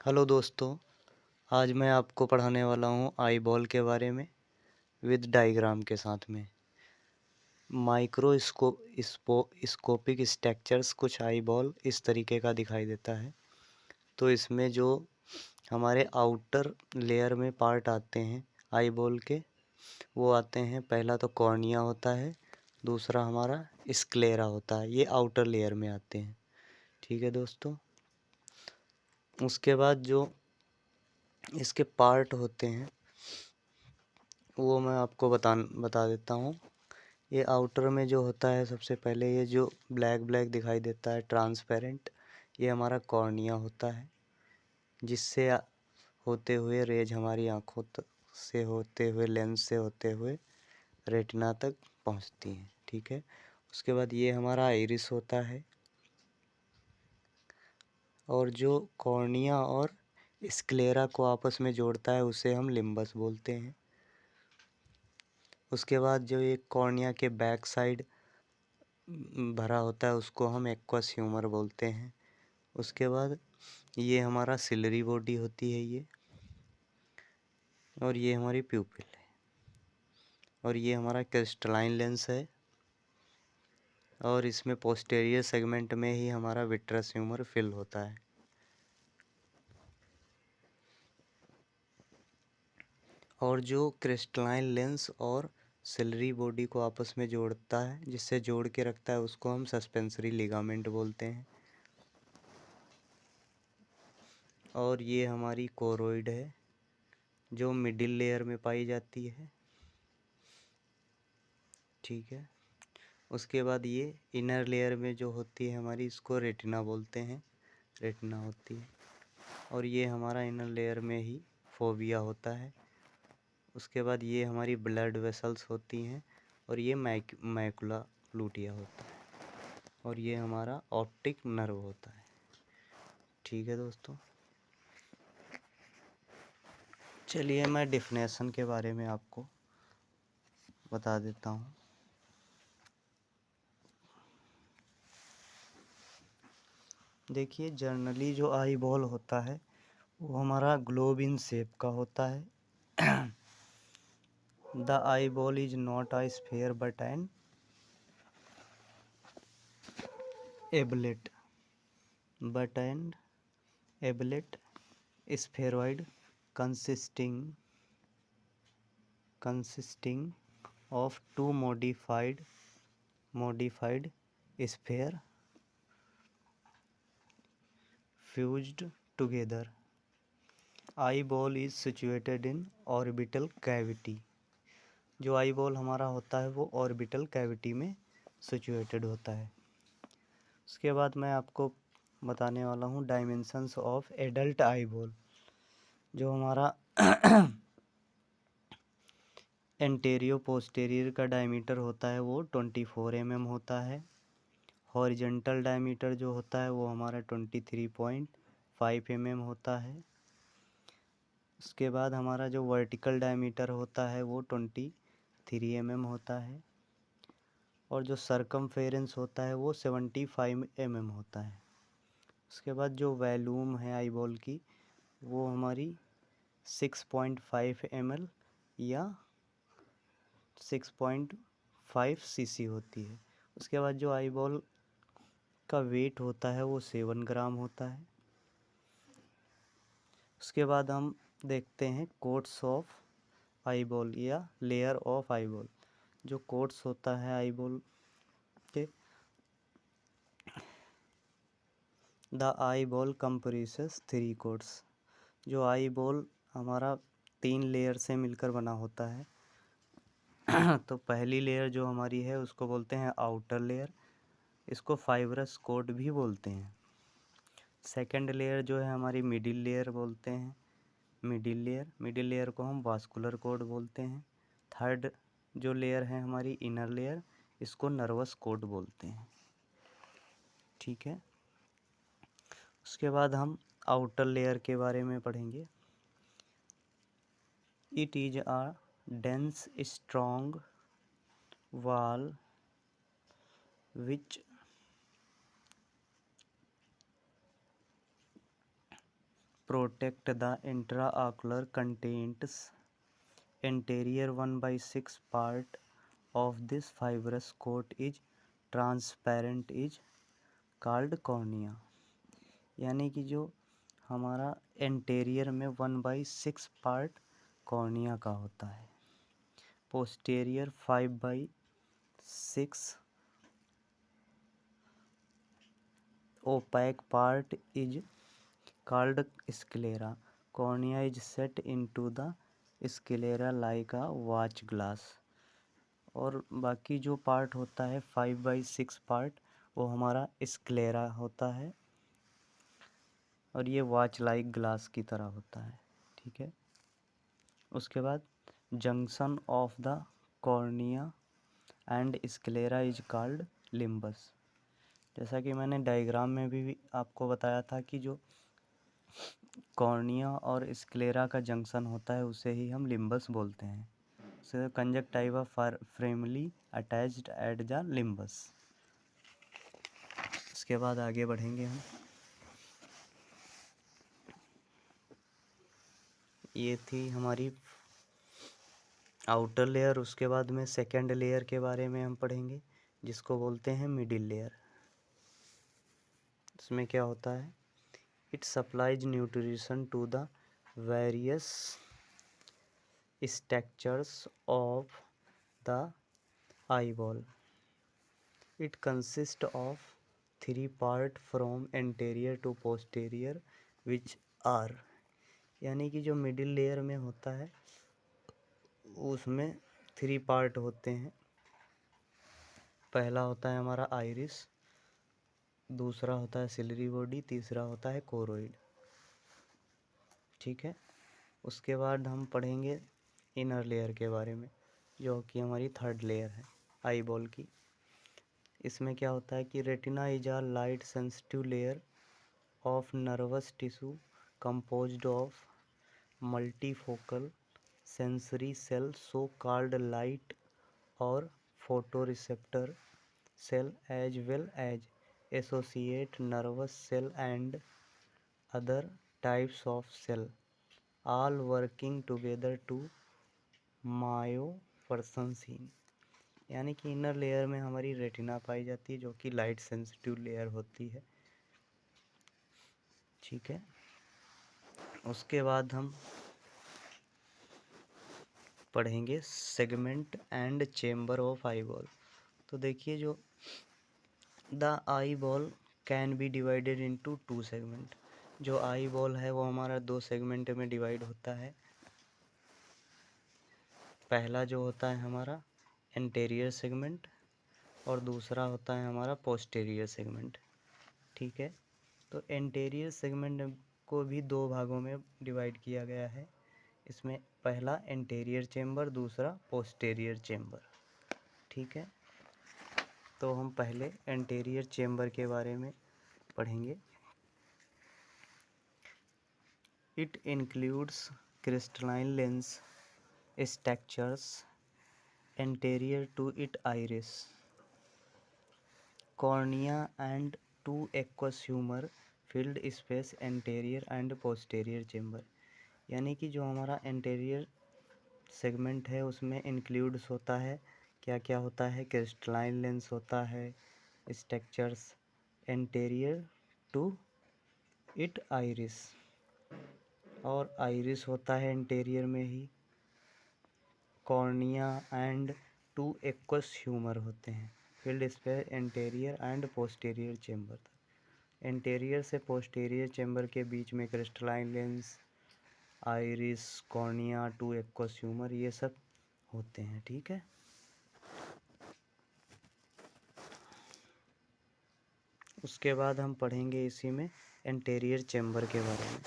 Hello दोस्तों, आज मैं आपको पढ़ाने वाला हूँ आई बॉल के बारे में विद डायग्राम के साथ में। स्कोपिक स्ट्रक्चर्स कुछ आई बॉल इस तरीके का दिखाई देता है। तो इसमें जो हमारे आउटर लेयर में पार्ट आते हैं आई बॉल के, वो आते हैं, पहला तो कॉर्निया होता है, दूसरा हमारा स्क्लेरा होता है। ये आउटर लेयर में आते हैं। ठीक है दोस्तों, उसके बाद जो इसके पार्ट होते हैं वो मैं आपको बता देता हूँ। ये आउटर में जो होता है, सबसे पहले ये जो ब्लैक ब्लैक दिखाई देता है ट्रांसपेरेंट, ये हमारा कॉर्निया होता है, जिससे होते हुए रेज हमारी आँखों तक से होते हुए, लेंस से होते हुए रेटिना तक पहुँचती हैं। ठीक है, उसके बाद ये हमारा आइरिस होता है, और जो कॉर्निया और स्क्लेरा को आपस में जोड़ता है उसे हम लिम्बस बोलते हैं। उसके बाद जो ये कॉर्निया के बैक साइड भरा होता है उसको हम एक्वस ह्यूमर बोलते हैं। उसके बाद ये हमारा सिलरी बॉडी होती है ये, और ये हमारी प्यूपिल है, और ये हमारा क्रिस्टलाइन लेंस है, और इसमें पोस्टेरियर सेगमेंट में ही हमारा विट्रस ह्यूमर फिल होता है। और जो क्रिस्टलाइन लेंस और सिलरी बॉडी को आपस में जोड़ता है, जिससे जोड़ के रखता है, उसको हम सस्पेंसरी लिगामेंट बोलते हैं। और ये हमारी कोरोइड है जो मिडिल लेयर में पाई जाती है। ठीक है, उसके बाद ये इनर लेयर में जो होती है हमारी, इसको रेटिना बोलते हैं, रेटिना होती है। और ये हमारा इनर लेयर में ही फोविया होता है। उसके बाद ये हमारी ब्लड वेसल्स होती हैं, और ये मैकुला लूटिया होता है, और ये हमारा ऑप्टिक नर्व होता है। ठीक है दोस्तों, चलिए मैं डिफिनेशन के बारे में आपको बता देता हूँ। देखिए, जनरली जो आई बॉल होता है वो हमारा ग्लोब इन शेप का होता है। The eye ball is not a sphere but an ablet spheroid consisting of two modified sphere fused together. Eyeball is situated in orbital cavity. जो आई बॉल हमारा होता है वो ऑर्बिटल कैविटी में situated होता है। उसके बाद मैं आपको बताने वाला हूँ dimensions of adult eye ball. जो हमारा एंटेरियो पोस्टेरियर का डायमीटर होता है वो 24 mm होता है। हॉरिजेंटल डायमीटर जो होता है वो हमारा 23.5 mm होता है। उसके बाद हमारा जो वर्टिकल डायमीटर होता है वो 23 mm होता है, और जो सरकमफेरेंस होता है वो 75 mm होता है। उसके बाद जो वॉल्यूम है आई बॉल की वो हमारी 6.5 ml या 6.5 cc होती है। उसके बाद जो आई बॉल का वेट होता है वो 7 ग्राम होता है। उसके बाद हम देखते हैं कोट्स ऑफ आई बॉल या लेयर ऑफ आई बॉल। जो कोट्स होता है आई बॉल के, the eye ball compresses 3 quotes. जो आई बॉल हमारा 3 लेयर से मिलकर बना होता है। तो पहली लेयर जो हमारी है उसको बोलते हैं आउटर लेयर, इसको फाइब्रस कोट भी बोलते हैं। सेकंड लेयर जो है हमारी मिडिल लेयर बोलते हैं, मिडिल लेयर को हम वास्कुलर कोट बोलते हैं। थर्ड जो लेयर है हमारी इनर लेयर, इसको नर्वस कोट बोलते हैं। ठीक है, उसके बाद हम आउटर लेयर के बारे में पढ़ेंगे। It is a dense strong wall which protect the intraocular contents. Anterior 1/6 part of this fibrous coat is transparent is called cornea। यानी कि जो हमारा एंटेरियर में 1/6 पार्ट कॉर्निया का होता है, posterior 5/6 opaque part is called sclera। Cornea is set into the sclera like a watch glass। और बाकी जो पार्ट होता है 5/6 पार्ट वो हमारा स्क्लेरा होता है और ये वॉच लाइक ग्लास की तरह होता है। ठीक है, उसके बाद junction of the cornea and sclera is called limbus. जैसा कि मैंने डायग्राम में भी आपको बताया था कि जो कॉर्निया और स्क्लेरा का जंक्शन होता है उसे ही हम लिम्बस बोलते हैं। So conjunctiva firmly attached at the limbus. इसके बाद आगे बढ़ेंगे हम। ये थी हमारी आउटर लेयर। उसके बाद में सेकेंड लेयर के बारे में हम पढ़ेंगे जिसको बोलते हैं मिडिल लेयर। इसमें क्या होता है, it supplies nutrition to the various structures of the eyeball। It consists of 3 parts from anterior to posterior which are, यानी कि जो मिडिल लेयर में होता है उसमें 3 पार्ट होते हैं। पहला होता है हमारा आइरिस, दूसरा होता है सिलरी बॉडी, तीसरा होता है कोरोइड। ठीक है, उसके बाद हम पढ़ेंगे इनर लेयर के बारे में जो कि हमारी थर्ड लेयर है आई बॉल की। इसमें क्या होता है कि retina is a light sensitive layer of nervous tissue composed of multifocal sensory cell so called light और photoreceptor cell as well as associate nervous cell and other types of cell all working together to myoperson scene। यानी कि inner layer में हमारी retina पाई जाती है जो कि light sensitive layer होती है। ठीक है, उसके बाद हम पढ़ेंगे segment and chamber of eye ball. तो देखिए जो the eye ball can be divided into 2 segment. जो आई बॉल है वो हमारा 2 सेगमेंट में डिवाइड होता है। पहला जो होता है हमारा एंटेरियर सेगमेंट और दूसरा होता है हमारा पोस्टेरियर सेगमेंट। ठीक है, तो एंटेरियर सेगमेंट को भी 2 भागों में डिवाइड किया गया है। इसमें पहला एंटेरियर चेम्बर, दूसरा पोस्टेरियर चेम्बर। ठीक है, तो हम पहले एंटेरियर चेम्बर के बारे में पढ़ेंगे। It includes crystalline lens structures anterior to it iris, cornea and 2 aqueous humour filled space anterior and posterior chamber. यानी कि जो हमारा एंटेरियर सेगमेंट है उसमें इंक्लूड्स होता है, क्या क्या होता है, क्रिस्टलाइन लेंस होता है, structures anterior to it iris, और आइरिस होता है एंटेरियर में ही, कॉर्निया एंड 2 एक्वस ह्यूमर होते हैं, filled space anterior and posterior chamber तक। एंटेरियर से पोस्टेरियर चेम्बर के बीच में crystalline lens, iris, cornea, 2 aqueous humour ये सब होते हैं। ठीक है, उसके बाद हम पढ़ेंगे इसी में एंटेरियर चेम्बर के बारे में।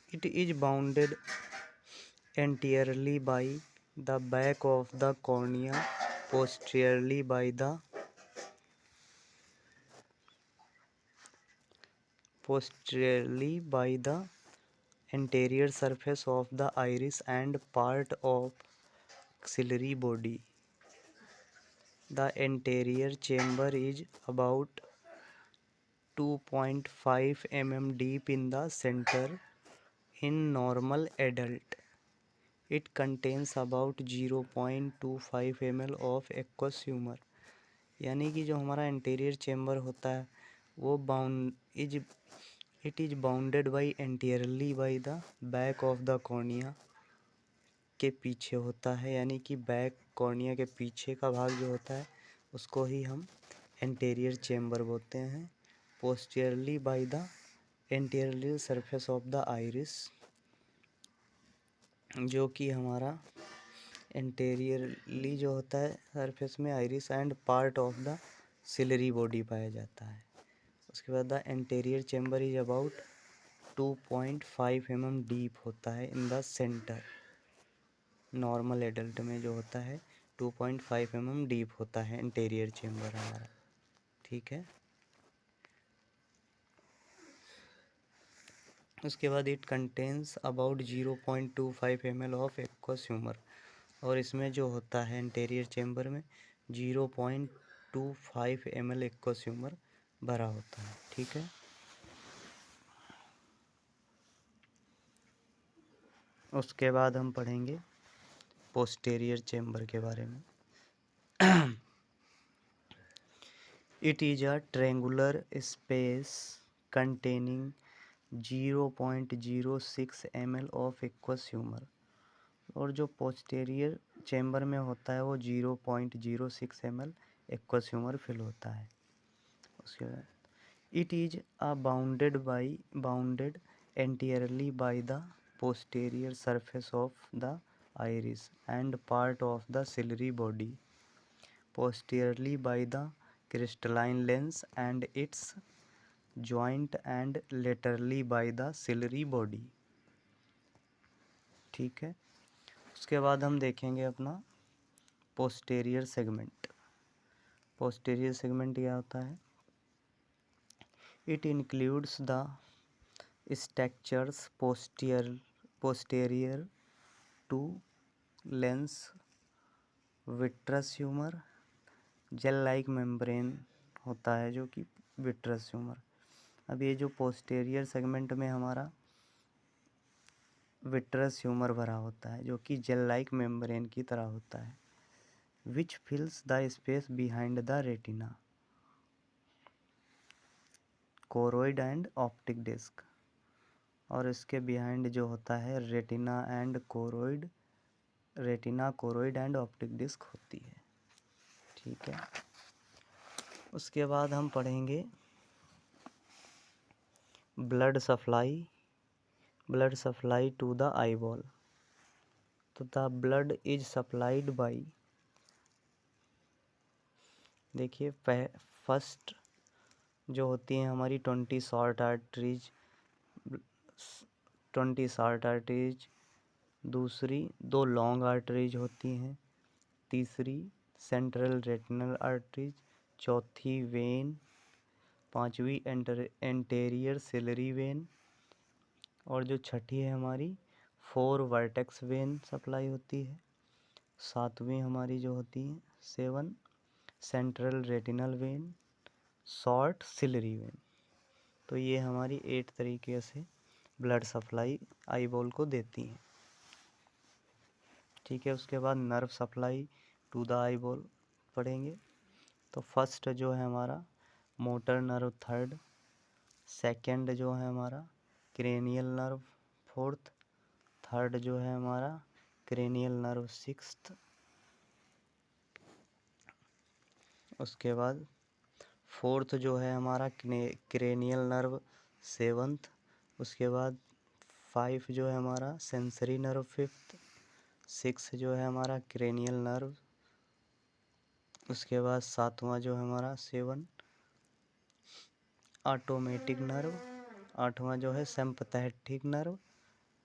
It is bounded anteriorly by the back of the cornea, posteriorly by the anterior surface of the iris and part of axillary body। The anterior chamber is about 2.5 mm deep in the center in normal adult. It contains about 0.25 ml of aqueous humor. यानी कि जो हमारा anterior chamber होता है वो it is bounded by anteriorly by the back of the cornea के पीछे होता है, यानी कि बैक कॉर्निया के पीछे का भाग जो होता है उसको ही हम एंटीरियर चेम्बर बोलते हैं। Posteriorly by the anterior surface of the iris, जो कि हमारा एंटीरियरली जो होता है सरफेस में iris and part of the ciliary body पाया जाता है। उसके बाद the anterior chamber is about 2.5 mm deep होता है in the centre. Normal adult में जो होता है 2.5 mm डीप होता है एंटीरियर चेम्बर हमारा, ठीक है। उसके बाद it contains about 0.25 ml of aqueous humour, और इसमें जो होता है एंटीरियर चेम्बर में 0.25 ml एक्वस ह्यूमर भरा होता है, ठीक है। उसके बाद हम पढ़ेंगे पोस्टीरियर चेम्बर के बारे में। It is a triangular space containing 0.06 ml of aqueous humour, और जो पोस्टीरियर चेम्बर में होता है वो 0.06 ml एक्वस ह्यूमर फिल होता है। उसके बाद it is a bounded anteriorly by the posterior surface of the iris and part of the ciliary body, posteriorly by the crystalline lens and its joint and laterally by the ciliary body, ठीक है। उसके बाद हम देखेंगे अपना posterior segment. Posterior segment क्या होता है? It includes the structures posterior to lens, vitreous humour, gel like membrane होता है जो कि विट्रस ह्यूमर। अब ये जो पोस्टीरियर सेगमेंट में हमारा विट्रस ह्यूमर भरा होता है जो कि जेल लाइक मेम्ब्रेन की तरह होता है, which fills the space behind the retina, choroid and optic disc, और इसके बिहाइंड जो होता है retina choroid and optic disc होती है, ठीक है। उसके बाद हम पढ़ेंगे blood supply to the eyeball. तो the blood is supplied by, देखिए फर्स्ट जो होती हैं हमारी 20 शॉर्ट आर्टरीज, दूसरी 2 लॉन्ग आर्टरीज होती हैं, तीसरी सेंट्रल रेटिनल आर्टरीज, चौथी वेन, पांचवी एंटीरियर सिलरी वेन, और जो छठी है हमारी 4 वर्टेक्स वेन सप्लाई होती है, सातवीं हमारी जो होती है 7 central retinal vein, short ciliary vein. तो ये हमारी 8 तरीके से ब्लड सप्लाई आईबॉल को देती हैं, ठीक है। उसके बाद nerve supply to the eyeball पढ़ेंगे। तो फर्स्ट जो है हमारा मोटर नर्व, थर्ड, सेकंड जो है हमारा क्रेनियल नर्व, फोर्थ, थर्ड जो है हमारा क्रेनियल नर्व, सिक्स्थ, उसके बाद फोर्थ जो है हमारा क्रेनियल नर्व, सेवंथ, उसके बाद 5 जो है हमारा सेंसरी नर्व, फिफ्थ, 6 जो है हमारा क्रेनियल नर्व, उसके बाद 7वां जो है हमारा 7 ऑटोमेटिक नर्व, 8वां जो है सिंपैथेटिक नर्व,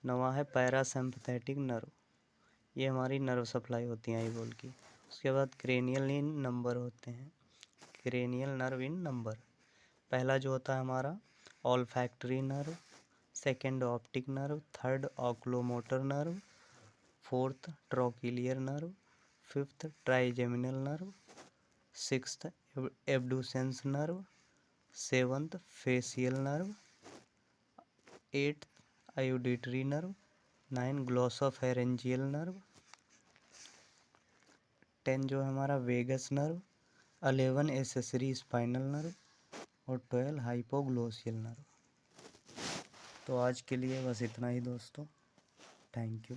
9वां है पैरासिम्पैथेटिक नर्व। ये हमारी नर्व सप्लाई होती है आईबॉल की। उसके बाद क्रेनियल इन नंबर होते हैं, क्रेनियल नर्व इन नंबर। पहला जो होता है हमारा olfactory nerve, second optic nerve, third oculomotor nerve, fourth trochlear nerve, fifth trigeminal nerve, sixth abducens nerve, seventh facial nerve, eighth auditory nerve, 9 glossopharyngeal nerve, 10 जो है हमारा vagus nerve, 11 accessory spinal nerve और 12 hypoglossal nerve. तो आज के लिए बस इतना ही दोस्तों। Thank you.